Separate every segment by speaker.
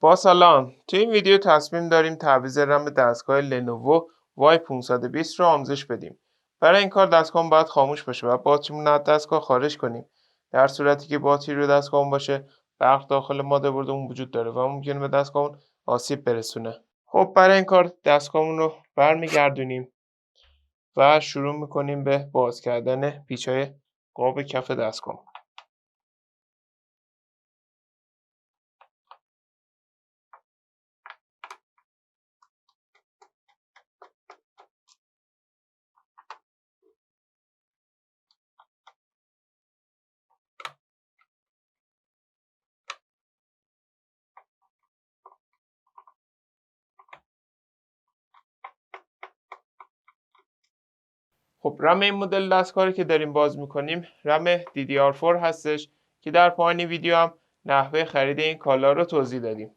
Speaker 1: با سلام. تو این ویدیو تصمیم داریم تعویض رم دستگاه لنوو Y520 رو آموزش بدیم. برای این کار دستگاه باید خاموش باشه و باتریمون از دستگاه خارج کنیم. در صورتی که باتری رو دستگاه باشه، برق داخل مادربردمون وجود داره و ممکنه به دستگاهمون آسیب برسونه. خب برای این کار دستگاهمون رو برمیگردونیم و شروع میکنیم به باز کردن پیچ‌های قاب کف دستگاه. خب رم این مدل دستگاهی که داریم باز میکنیم رم DDR4 هستش که در پایان ویدیو هم نحوه خرید این کالا رو توضیح دادیم.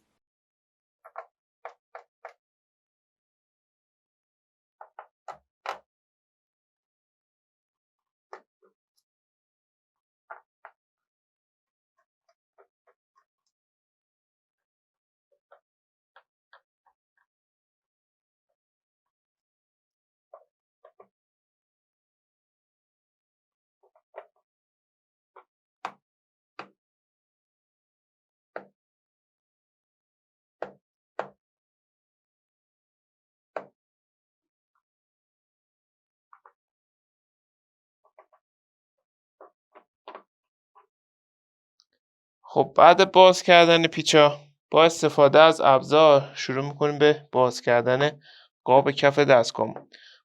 Speaker 1: خب بعد باز کردن پیچا با استفاده از ابزار شروع میکنیم به باز کردن قاب کف دستگاه.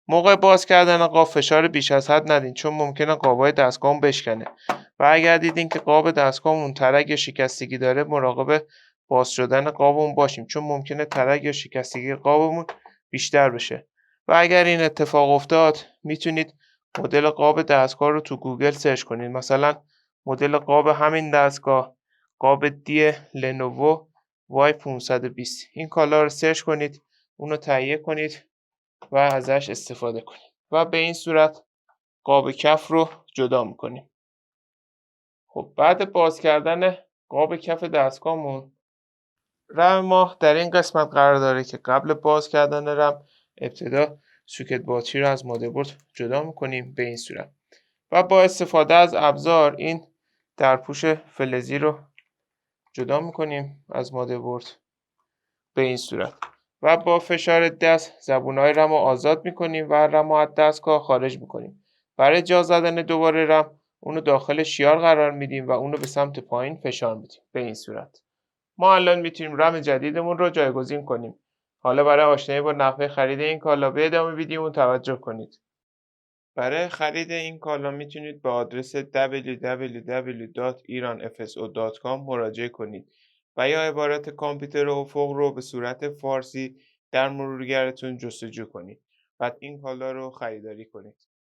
Speaker 1: موقع باز کردن قاب فشار بیش از حد ندین چون ممکنه قابای دستگاه بشکنه و اگر دیدین که قاب دستگاهمون ترک یا شکستگی داره مراقب باز شدن قابمون باشیم چون ممکنه ترک یا شکستگی قابمون بیشتر بشه و اگر این اتفاق افتاد میتونید مدل قاب دستگاه رو تو گوگل سرچ کنید، مثلا مدل قاب همین دستگاه قاب دی لنوو Y520 این کالا رو سرچ کنید، اونو تهیه کنید و ازش استفاده کنید و به این صورت قاب کف رو جدا میکنیم. خب بعد باز کردن قاب کف دستگاهمون رم ما در این قسمت قرار داره که قبل باز کردن رم ابتدا سوکت باتری رو از مادربرد جدا میکنیم به این صورت و با استفاده از ابزار این درپوش فلزی رو جدا میکنیم از مادربرد به این صورت و با فشار دست زبونهای رم رو آزاد میکنیم و رم رو از دستگاه خارج میکنیم. برای جا زدن دوباره رم اونو داخل شیار قرار میدیم و اونو به سمت پایین فشار میدیم به این صورت. ما الان میتونیم رم جدیدمون رو جایگزین کنیم. حالا برای آشنایی با نحوه خرید این کالا به ادامه ویدیومون توجه کنید. برای خرید این کالا میتونید به آدرس www.iranfso.com مراجعه کنید و یا عبارت کامپیوتر افق رو به صورت فارسی در مرورگرتون جستجو کنید. بعد این کالا رو خریداری کنید.